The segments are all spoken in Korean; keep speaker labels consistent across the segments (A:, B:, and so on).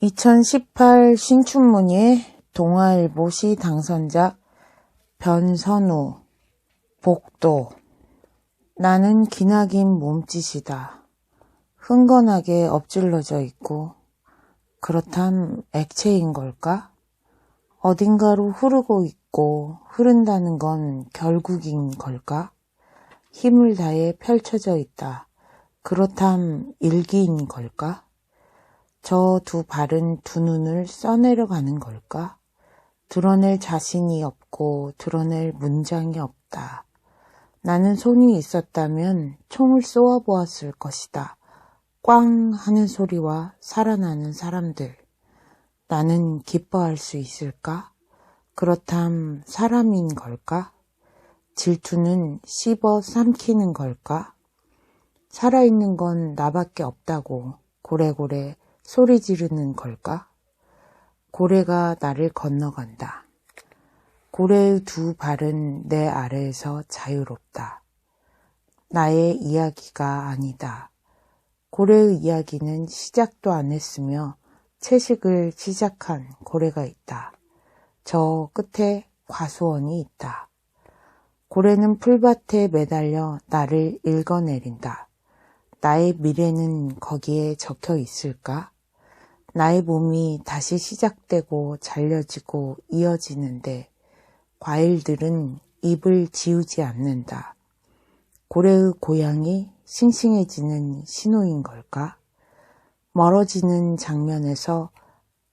A: 2018 신춘문예 동아일보시 당선자 변선우 복도. 나는 기나긴 몸짓이다. 흥건하게 엎질러져 있고 그렇담 액체인 걸까? 어딘가로 흐르고 있고 흐른다는 건 결국인 걸까? 힘을 다해 펼쳐져 있다. 그렇담 일기인 걸까? 저 두 발은 두 눈을 써내려가는 걸까? 드러낼 자신이 없고 드러낼 문장이 없다. 나는 손이 있었다면 총을 쏘아보았을 것이다. 꽝 하는 소리와 살아나는 사람들. 나는 기뻐할 수 있을까? 그렇담 사람인 걸까? 질투는 씹어 삼키는 걸까? 살아있는 건 나밖에 없다고 고래고래 소리 지르는 걸까? 고래가 나를 건너간다. 고래의 두 발은 내 아래에서 자유롭다. 나의 이야기가 아니다. 고래의 이야기는 시작도 안 했으며 채식을 시작한 고래가 있다. 저 끝에 과수원이 있다. 고래는 풀밭에 매달려 나를 읽어내린다. 나의 미래는 거기에 적혀 있을까? 나의 몸이 다시 시작되고 잘려지고 이어지는데 과일들은 입을 지우지 않는다. 고래의 고향이 싱싱해지는 신호인 걸까? 멀어지는 장면에서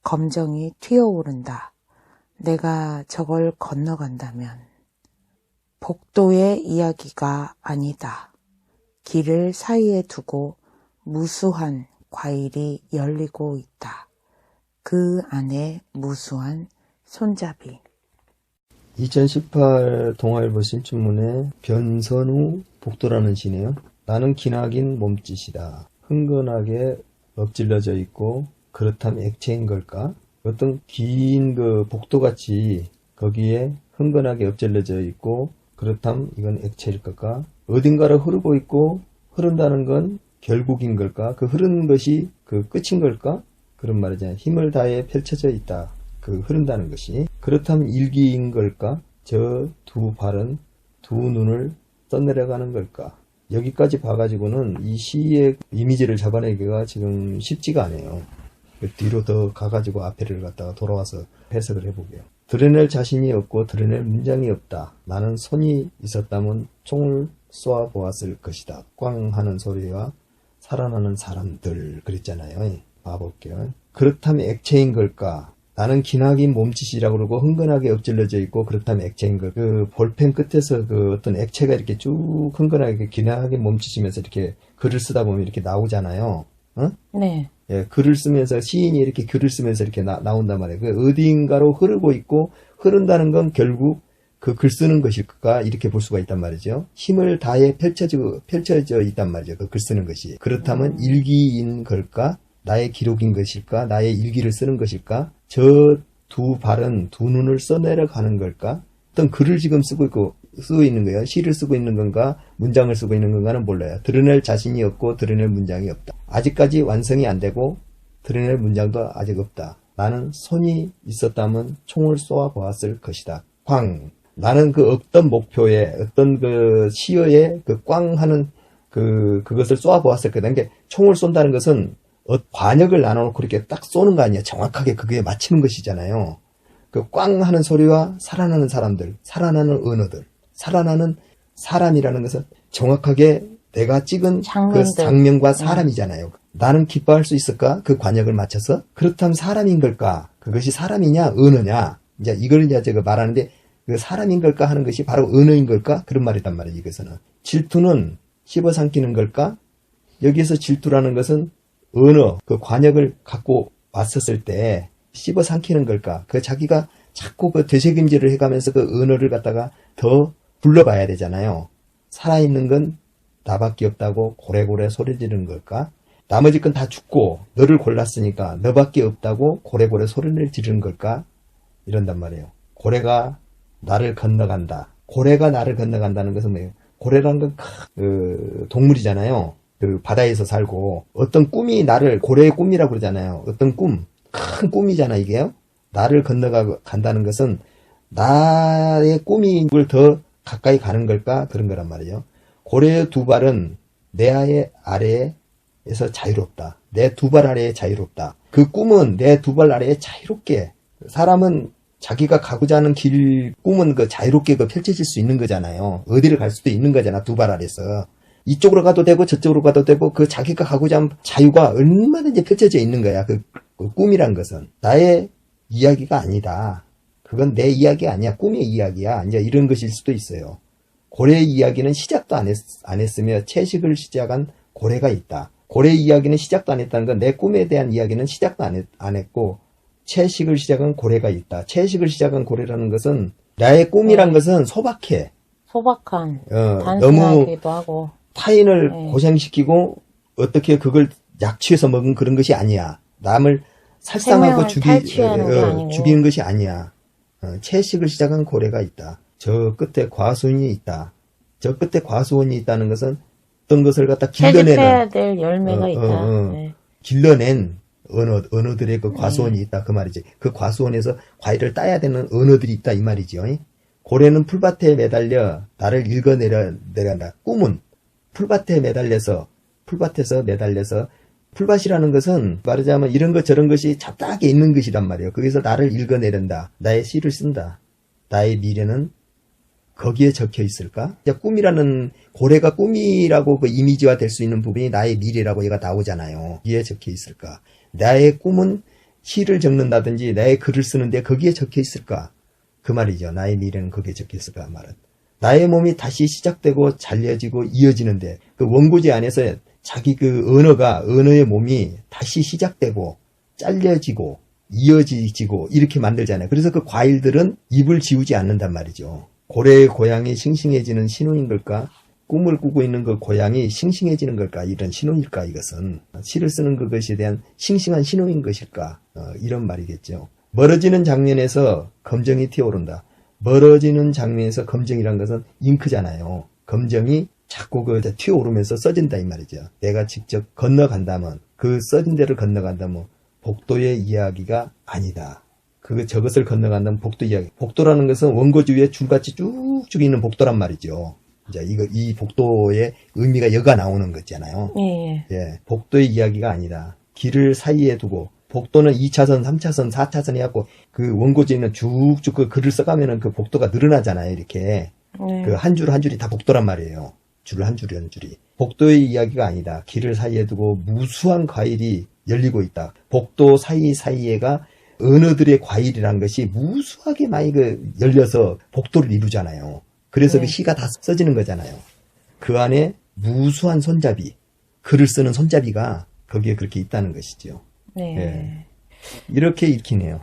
A: 검정이 튀어오른다. 내가 저걸 건너간다면 복도의 이야기가 아니다. 길을 사이에 두고 무수한 과일이 열리고 있다. 그 안에 무수한 손잡이.
B: 2018 동아일보 신춘문예 변선우 복도라는 시네요. 나는 기나긴 몸짓이다. 흥건하게 엎질러져 있고 그렇다면 액체인 걸까? 어떤 긴 그 복도같이 거기에 흥건하게 엎질러져 있고 그렇다면 이건 액체일 걸까? 어딘가로 흐르고 있고 흐른다는 건 결국인 걸까? 그 흐르는 것이 그 끝인 걸까? 그런 말이잖아요. 힘을 다해 펼쳐져 있다. 그 흐른다는 것이. 그렇다면 일기인 걸까? 저 두 발은 두 눈을 떠내려가는 걸까? 여기까지 봐가지고는 이 시의 이미지를 잡아내기가 지금 쉽지가 않아요. 뒤로 더 가가지고 앞에를 갖다가 돌아와서 해석을 해보게요. 드러낼 자신이 없고 드러낼 문장이 없다. 나는 손이 있었다면 총을 쏘아보았을 것이다. 꽝 하는 소리와 살아나는 사람들 그랬잖아요. 봐볼게요. 그렇다면 액체인 걸까? 나는 기나긴 몸짓이라고 그러고 흥건하게 엎질러져 있고 그렇다면 액체인 걸. 그 볼펜 끝에서 그 어떤 액체가 이렇게 쭉 흥건하게 기나긴 몸짓이면서 이렇게 글을 쓰다 보면 이렇게 나오잖아요. 어?
A: 네.
B: 예, 글을 쓰면서 시인이 이렇게 글을 쓰면서 이렇게 나온단 말이에요. 그 어딘가로 흐르고 있고 흐른다는 건 결국 그 글 쓰는 것일까 이렇게 볼 수가 있단 말이죠. 힘을 다해 펼쳐져 있단 말이죠. 그 글 쓰는 것이. 그렇다면 일기인 걸까? 나의 기록인 것일까? 나의 일기를 쓰는 것일까? 저 두 발은 두 눈을 써내려가는 걸까? 어떤 글을 지금 쓰고 있는 거예요. 시를 쓰고 있는 건가? 문장을 쓰고 있는 건가는 몰라요. 드러낼 자신이 없고 드러낼 문장이 없다. 아직까지 완성이 안 되고 드러낼 문장도 아직 없다. 나는 손이 있었다면 총을 쏘아 보았을 것이다. 꽝. 나는 그 어떤 목표에 어떤 그 시어에 그 꽝 하는 그것을 쏘아 보았을 거다. 그러니까 총을 쏜다는 것은 관역을 나눠놓고 이렇게 딱 쏘는 거 아니야. 정확하게 그게 맞히는 것이잖아요. 그 꽝 하는 소리와 살아나는 사람들, 살아나는 언어들, 살아나는 사람이라는 것은 정확하게 내가 찍은 그 장면과 사람이잖아요. 나는 기뻐할 수 있을까? 그 관역을 맞춰서? 그렇다면 사람인 걸까? 그것이 사람이냐, 언어냐? 이제 이걸 이제 제가 말하는데 그 사람인 걸까 하는 것이 바로 언어인 걸까? 그런 말이란 말이에요. 이것은 질투는 씹어삼키는 걸까? 여기서 질투라는 것은 언어, 그 관역을 갖고 왔었을 때 씹어삼키는 걸까? 그 자기가 자꾸 그 되새김질을 해가면서 그 언어를 갖다가 더 불러봐야 되잖아요. 살아있는 건 나밖에 없다고 고래고래 소리 지르는 걸까? 나머지 건 다 죽고 너를 골랐으니까 너밖에 없다고 고래고래 소리를 지르는 걸까? 이런단 말이에요. 고래가 나를 건너간다. 고래가 나를 건너간다는 것은 뭐예요? 고래라는 건 동물이잖아요. 그 바다에서 살고 어떤 꿈이 나를 고래의 꿈이라고 그러잖아요. 어떤 꿈, 큰 꿈이잖아, 이게요. 나를 건너간다는 것은 나의 꿈이 더 가까이 가는 걸까? 그런 거란 말이에요. 고래의 두 발은 내 아래에서 자유롭다. 내 두 발 아래에 자유롭다. 그 꿈은 내 두 발 아래에 자유롭게, 사람은 자기가 가고자 하는 꿈은 그 자유롭게 그 펼쳐질 수 있는 거잖아요. 어디를 갈 수도 있는 거잖아, 두 발 아래서. 이쪽으로 가도 되고 저쪽으로 가도 되고 그 자기가 가고자 하는 자유가 얼마든지 펼쳐져 있는 거야. 그 꿈이란 것은 나의 이야기가 아니다. 그건 내 이야기 아니야. 꿈의 이야기야. 이제 이런 것일 수도 있어요. 고래의 이야기는 시작도 안 했으며 채식을 시작한 고래가 있다. 고래의 이야기는 시작도 안 했다는 건 내 꿈에 대한 이야기는 시작도 안 했고 채식을 시작한 고래가 있다. 채식을 시작한 고래라는 것은 나의 꿈이란 것은 소박해.
A: 소박한,
B: 너무
A: 단순하기도 하고.
B: 타인을 고생시키고 어떻게 그걸 약취해서 먹은 그런 것이 아니야. 남을 살상하고 죽이는 것이 아니야. 채식을 시작한 고래가 있다. 저 끝에 과수원이 있다. 저 끝에 과수원이 있다는 것은 어떤 것을 갖다
A: 채집해야 될 열매가 있다. 네.
B: 길러낸 언어들의 그 과수원이 있다. 그 말이지. 그 과수원에서 과일을 따야 되는 언어들이 있다. 이 말이죠. 고래는 풀밭에 매달려 나를 읽어내려간다. 꿈은 풀밭에 풀밭에서 매달려서, 풀밭이라는 것은 말하자면 이런 것 저런 것이 잡다하게 있는 것이란 말이에요. 거기서 나를 읽어내린다. 나의 시를 쓴다. 나의 미래는 거기에 적혀 있을까? 꿈이라는, 고래가 꿈이라고 그 이미지화 될 수 있는 부분이 나의 미래라고 얘가 나오잖아요. 거기에 적혀 있을까? 나의 꿈은 시를 적는다든지 나의 글을 쓰는데 거기에 적혀 있을까? 그 말이죠. 나의 미래는 거기에 적혀 있을까 말은. 나의 몸이 다시 시작되고 잘려지고 이어지는데 그 원고지 안에서 자기 그 언어의 몸이 다시 시작되고 잘려지고 이어지고 이렇게 만들잖아요. 그래서 그 과일들은 입을 지우지 않는단 말이죠. 고래의 고향이 싱싱해지는 신호인 걸까? 꿈을 꾸고 있는 그 고향이 싱싱해지는 걸까? 이런 신호일까? 이것은 시를 쓰는 그것에 대한 싱싱한 신호인 것일까? 이런 말이겠죠. 멀어지는 장면에서 검정이 튀어오른다. 멀어지는 장면에서 검정이란 것은 잉크잖아요. 검정이 자꾸 튀어오르면서 써진다 이 말이죠. 내가 직접 건너간다면, 그 써진 데를 건너간다면 복도의 이야기가 아니다. 저것을 건너간다면 복도 이야기. 복도라는 것은 원고지 위에 줄같이 쭉쭉 있는 복도란 말이죠. 이제 이 복도의 의미가 여가 나오는 거잖아요. 예. 복도의 이야기가 아니다. 길을 사이에 두고, 복도는 2차선, 3차선, 4차선 해갖고 그 원고지에는 쭉쭉 그 글을 써가면은 그 복도가 늘어나잖아요. 이렇게. 그 한 줄 한 줄이 다 복도란 말이에요. 줄 한 줄이 한 줄이. 복도의 이야기가 아니다. 길을 사이에 두고 무수한 과일이 열리고 있다. 복도 사이사이에가 언어들의 과일이라는 것이 무수하게 많이 열려서 복도를 이루잖아요. 그래서 그 시가 다 써지는 거잖아요. 그 안에 무수한 손잡이, 글을 쓰는 손잡이가 거기에 그렇게 있다는 것이죠.
A: 네.
B: 예. 이렇게 읽히네요.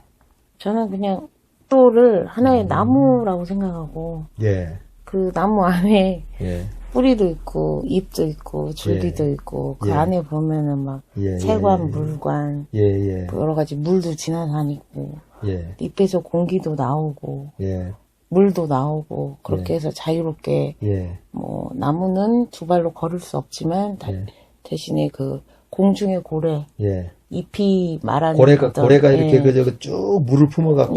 A: 저는 그냥 복도를 하나의 나무라고 생각하고,
B: 예.
A: 그 나무 안에
B: 예.
A: 뿌리도 있고 잎도 있고 줄기도 있고 그 안에 보면은 막 세관, 물관, 뭐 여러 가지 물도 지나다니고 잎에서 공기도 나오고 물도 나오고 그렇게 해서 자유롭게 뭐 나무는 두 발로 걸을 수 없지만 대신에 그 공중의 고래 잎이 말하는
B: 고래가 이렇게 쭉 물을 품어갖고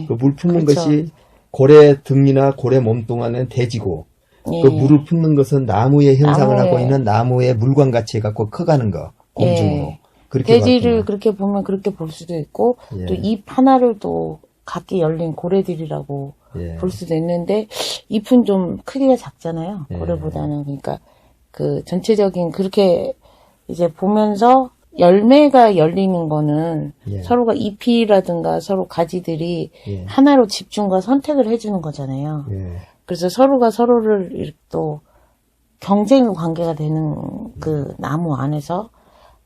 B: 그 물 품는 것이 고래 등이나 고래 몸뚱아리는 대지고 그 물을 품는 것은 나무의 형상을 하고 있는 나무의 물관같이 해갖고 커가는 거 공중으로 그렇게
A: 대지를 그렇게 보면 그렇게 볼 수도 있고 또 잎 하나를 또 각기 열린 고래들이라고 볼 수도 있는데 잎은 좀 크기가 작잖아요. 고래보다는. 그러니까 그 전체적인 그렇게 이제 보면서 열매가 열리는 거는 서로가 잎이라든가 서로 가지들이 하나로 집중과 선택을 해주는 거잖아요. 그래서 서로가 서로를 또 경쟁 관계가 되는 그 나무 안에서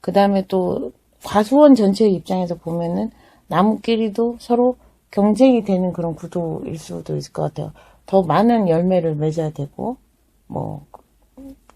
A: 그 다음에 또 과수원 전체의 입장에서 보면은 나무끼리도 서로 경쟁이 되는 그런 구도일 수도 있을 것 같아요. 더 많은 열매를 맺어야 되고 뭐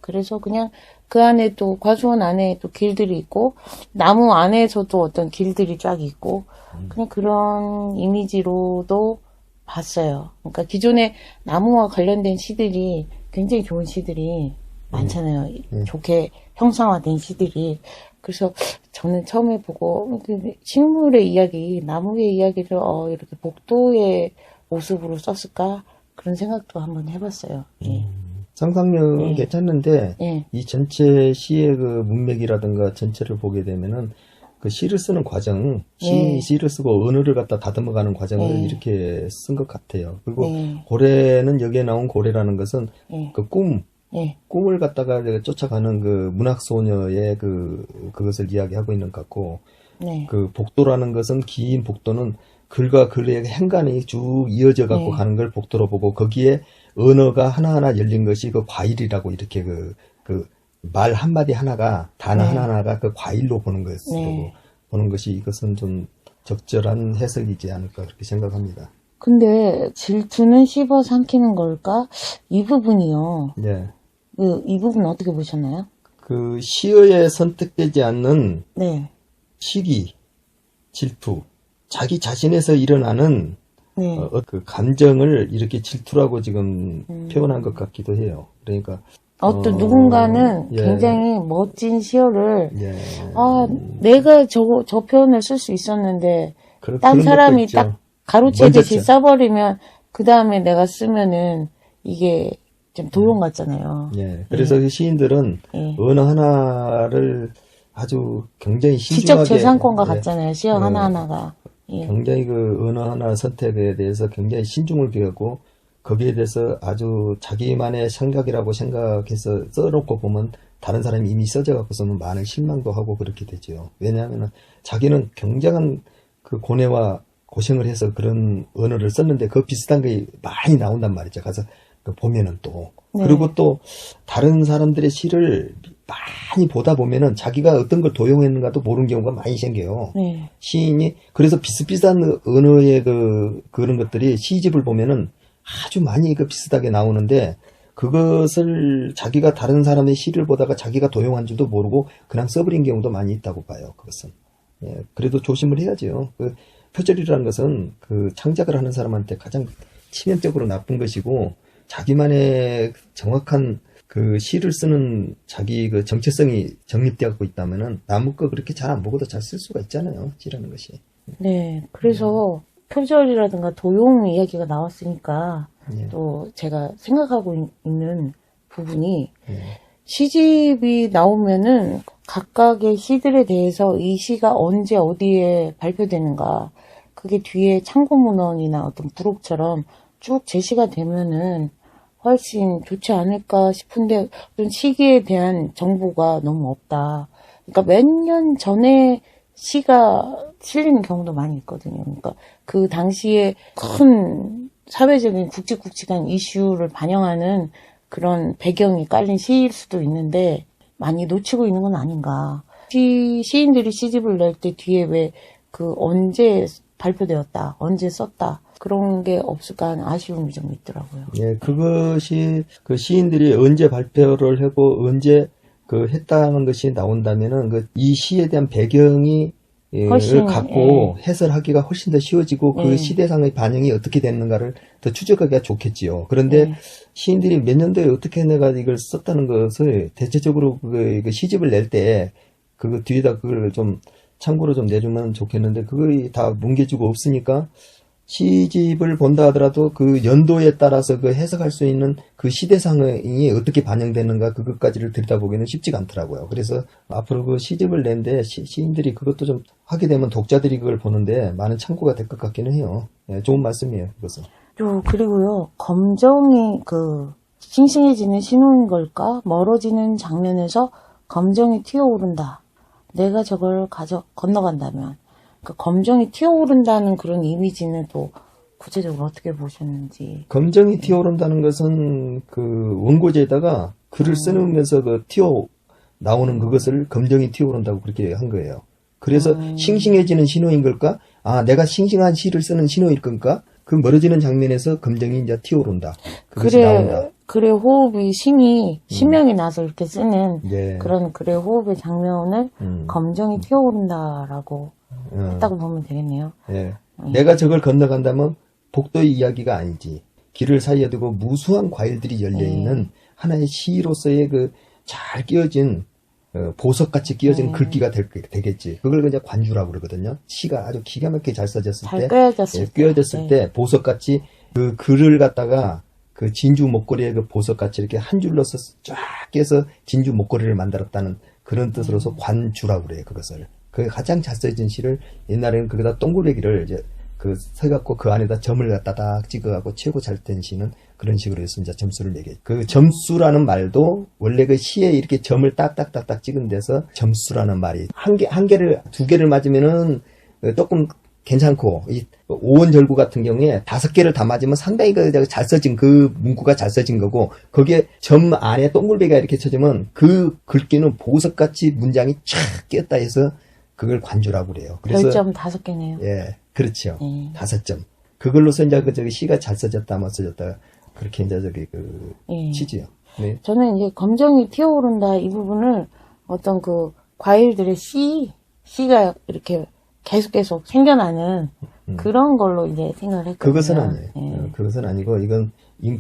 A: 그래서 그냥 그 안에 또 과수원 안에 또 길들이 있고 나무 안에서도 어떤 길들이 쫙 있고 그냥 그런 이미지로도 봤어요. 그러니까 기존에 나무와 관련된 시들이 굉장히 좋은 시들이 많잖아요. 좋게 형상화된 시들이. 그래서 저는 처음에 보고 식물의 이야기, 나무의 이야기를 이렇게 복도의 모습으로 썼을까 그런 생각도 한번 해봤어요. 예.
B: 상상력은
A: 예.
B: 괜찮는데
A: 예.
B: 이 전체 시의 그 문맥이라든가 전체를 보게 되면은 그 시를 쓰는 과정,
A: 예.
B: 시를 쓰고 언어를 갖다 다듬어가는 과정을
A: 예.
B: 이렇게 쓴 것 같아요. 그리고
A: 예.
B: 고래는 여기에 나온 고래라는 것은
A: 예.
B: 그
A: 예.
B: 꿈을 갖다가 쫓아가는 그 문학소녀의 그것을 이야기하고 있는 것 같고,
A: 네.
B: 그 복도라는 것은 긴 복도는 글과 글의 행간이 쭉 이어져 갖고
A: 네.
B: 가는 걸 복도로 보고, 거기에 언어가 하나하나 열린 것이 그 과일이라고 이렇게 말 한마디 하나가, 단어
A: 네.
B: 하나하나가 그 과일로 보는 것으로
A: 네.
B: 보는 것이 이것은 좀 적절한 해석이지 않을까 그렇게 생각합니다.
A: 근데 질투는 씹어 삼키는 걸까? 이 부분이요.
B: 네.
A: 이 부분 어떻게 보셨나요?
B: 그 시어에 선택되지 않는
A: 네.
B: 시기, 질투, 자기 자신에서 일어나는
A: 네.
B: 그 감정을 이렇게 질투라고 지금 표현한 것 같기도 해요. 그러니까
A: 어떤 누군가는
B: 예.
A: 굉장히 멋진 시어를
B: 예.
A: 내가 저 표현을 쓸 수 있었는데 딴
B: 그런 것도
A: 사람이
B: 있죠.
A: 딱 가로채듯이
B: 먼저
A: 써버리면 그 다음에 내가 쓰면은 이게 좀 도용 같잖아요.
B: 예. 그래서 그 시인들은
A: 예.
B: 언어 하나를 아주 굉장히
A: 지적
B: 신중하게
A: 재산권과
B: 예.
A: 같잖아요. 시어 하나하나가. 예.
B: 굉장히 그 언어 하나 선택에 대해서 굉장히 신중을 기하고 거기에 대해서 아주 자기만의 생각이라고 생각해서 써놓고 보면 다른 사람이 이미 써져 갖고서는 많은 실망도 하고 그렇게 되죠. 왜냐하면 자기는 굉장한 그 고뇌와 고생을 해서 그런 언어를 썼는데 그 비슷한 게 많이 나온단 말이죠. 가서 보면은 또.
A: 네.
B: 그리고 또 다른 사람들의 시를 많이 보다 보면은 자기가 어떤 걸 도용했는가도 모르는 경우가 많이 생겨요.
A: 네.
B: 시인이 그래서 비슷비슷한 언어의 그런 것들이 시집을 보면은 아주 많이 비슷하게 나오는데 그것을 자기가 다른 사람의 시를 보다가 자기가 도용한 줄도 모르고 그냥 써버린 경우도 많이 있다고 봐요. 그것은. 예, 그래도 조심을 해야죠. 그 표절이라는 것은 그 창작을 하는 사람한테 가장 치명적으로 나쁜 것이고 자기만의 정확한 그 시를 쓰는 자기 그 정체성이 정립되고 있다면은 남의 거 그렇게 잘 안 보고도 잘 쓸 수가 있잖아요. 시라는 것이.
A: 네. 그래서 표절이라든가 도용 이야기가 나왔으니까
B: 예.
A: 또 제가 생각하고 있는 부분이
B: 예.
A: 시집이 나오면은 각각의 시들에 대해서 이 시가 언제 어디에 발표되는가 그게 뒤에 참고문헌이나 어떤 부록처럼 쭉 제시가 되면은 훨씬 좋지 않을까 싶은데 어떤 시기에 대한 정보가 너무 없다. 그러니까 몇 년 전에 시가 실리는 경우도 많이 있거든요. 그러니까 그 당시에 큰 사회적인 굵직굵직한 이슈를 반영하는 그런 배경이 깔린 시일 수도 있는데 많이 놓치고 있는 건 아닌가. 시인들이 시집을 낼 때 뒤에 왜 그 언제 발표되었다, 언제 썼다 그런 게 없을까 하는 아쉬움이 좀 있더라고요.
B: 예, 그것이 그 시인들이 언제 발표를 하고 언제 그 했다는 것이 나온다면은 그 이 시에 대한 배경이
A: 훨씬,
B: 갖고 해설하기가 훨씬 더 쉬워지고 그 시대상의 반영이 어떻게 됐는가를 더 추적하기가 좋겠지요. 그런데 시인들이 몇 년도에 어떻게 내가 이걸 썼다는 것을 대체적으로 그 시집을 낼 때 그거 뒤에다 그걸 좀 참고로 좀 내주면 좋겠는데 그걸 다 뭉개지고 없으니까 시집을 본다 하더라도 그 연도에 따라서 그 해석할 수 있는 그 시대상이 어떻게 반영되는가 그것까지를 들여다보기는 쉽지가 않더라고요. 그래서 앞으로 그 시집을 낸데 시인들이 그것도 좀 하게 되면 독자들이 그걸 보는데 많은 참고가 될 것 같기는 해요. 예, 좋은 말씀이에요, 그것은.
A: 그리고요, 검정이 싱싱해지는 신호인 걸까? 멀어지는 장면에서 검정이 튀어오른다. 내가 저걸 건너간다면. 그 검정이 튀어오른다는 그런 이미지는 또 구체적으로 어떻게 보셨는지.
B: 검정이 튀어오른다는 것은 그 원고지에다가 글을 쓰면서 그 튀어 나오는 그것을 검정이 튀어오른다고 그렇게 한 거예요. 그래서 싱싱해지는 신호인 걸까? 아, 내가 싱싱한 시를 쓰는 신호일 건가? 그 멀어지는 장면에서 검정이 이제 튀어오른다. 그것이 나온다.
A: 글의 호흡이 심형이 나서 이렇게 쓰는
B: 예.
A: 그런 글의 호흡의 장면을 검정이 튀어오른다라고 했다고 보면 되겠네요.
B: 예. 내가 저걸 건너간다면 복도의 이야기가 아니지. 길을 사이에 두고 무수한 과일들이 열려있는 하나의 시로서의 그 잘 끼어진 보석같이 끼어진 글귀가 되겠지. 그걸 그냥 관주라고 그러거든요. 시가 아주 기가 막히게 잘 써졌을
A: 잘
B: 때,
A: 꿰어졌을
B: 때 보석같이 그 글을 갖다가 그 진주 목걸이에 그 보석같이 이렇게 한 줄로 쫙 끼어서 진주 목걸이를 만들었다는 그런 뜻으로서 관주라고 그래요. 그것을. 그 가장 잘 써진 시를 옛날에는 거기다 동그레기를 이제 그 서갖고 그 안에다 점을 갖다 딱 찍어갖고 최고 잘 된 시는 그런 식으로 해서 이제 점수를 매겨. 그 점수라는 말도 원래 그 시에 이렇게 점을 딱딱딱딱 찍은 데서 점수라는 말이 두 개를 맞으면은 조금 괜찮고 이 오원절구 같은 경우에 5개를 다 맞으면 상당히 잘 써진 그 문구가 잘 써진 거고 거기에 점 안에 동글베기가 이렇게 쳐지면 그 글귀는 보석같이 문장이 쫙 끼었다 해서 그걸 관주라고 그래요. 그래서
A: 별점 5개네요.
B: 예, 그렇죠. 5점. 그걸로서 이제 그 시가 잘 써졌다, 못 써졌다 그렇게 이제 치지요. 네.
A: 저는 이제 검정이 튀어오른다 이 부분을 어떤 그 과일들의 씨가 이렇게 계속 생겨나는 그런 걸로 이제 생각을 했거든요.
B: 그것은 아니에요. 예. 그것은 아니고 이건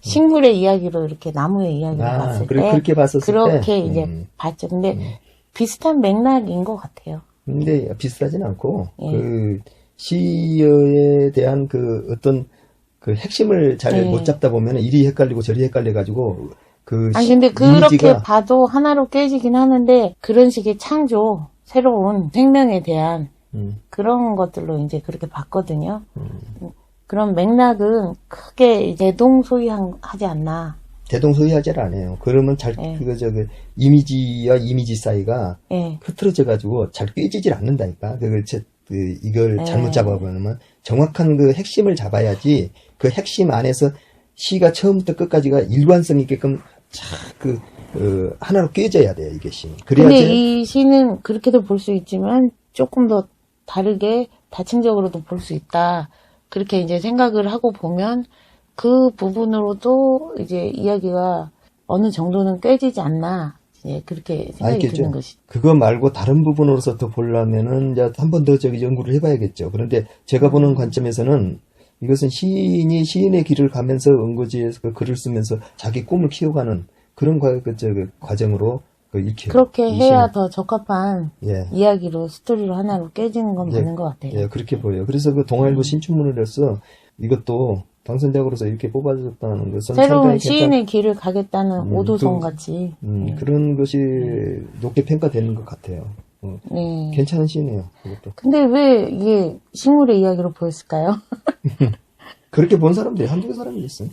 A: 식물의 이야기로 이렇게 나무의 이야기를 봤을 때
B: 그렇게 봤었을
A: 그렇게 이제 봤죠. 근데 비슷한 맥락인 것 같아요.
B: 근데 비슷하진 않고 그 시에 대한 그 어떤 그 핵심을 잘 못 잡다 보면 이리 헷갈리고 저리 헷갈려 가지고
A: 아니 근데 그렇게 봐도 하나로 깨지긴 하는데 그런 식의 창조, 새로운 생명에 대한 그런 것들로 이제 그렇게 봤거든요. 그런 맥락은 크게 대동소이하지 않나.
B: 대동소이하지 않아요. 그러면 이미지와 이미지 사이가 흐트러져 가지고 잘 꿰지질 않는다니까. 이걸 잘못 잡아보면 정확한 그 핵심을 잡아야지 그 핵심 안에서 시가 처음부터 끝까지가 일관성 있게끔 하나로 꿰져야 돼요, 이게 시.
A: 근데 이 시는 그렇게도 볼 수 있지만 조금 더 다르게 다층적으로도 볼 수 있다. 그렇게 이제 생각을 하고 보면 그 부분으로도 이제 이야기가 어느 정도는 꿰지지 않나. 예, 그렇게 생각이 드는 것이.
B: 그거 말고 다른 부분으로서 더 보려면은 이제 한 번 더 연구를 해봐야겠죠. 그런데 제가 보는 관점에서는 이것은 시인이 시인의 길을 가면서 은고지에서 그 글을 쓰면서 자기 꿈을 키워가는 그런 과정으로 이렇게.
A: 그렇게 해야 더 적합한 이야기로 스토리로 하나로 깨지는 건 맞는 것 같아요.
B: 예, 그렇게 보여요. 그래서 그 동아일보 신춘문을 해서 이것도 당선작으로서 이렇게 뽑아줬다는 것은
A: 새로운 시인의 길을 가겠다는 오도송 같이
B: 그런 것이 높게 평가되는 것 같아요. 괜찮은 시이네요. 그것도.
A: 근데 왜 이게 식물의 이야기로 보였을까요?
B: 그렇게 본 사람들이 한두 개 사람이 있어요.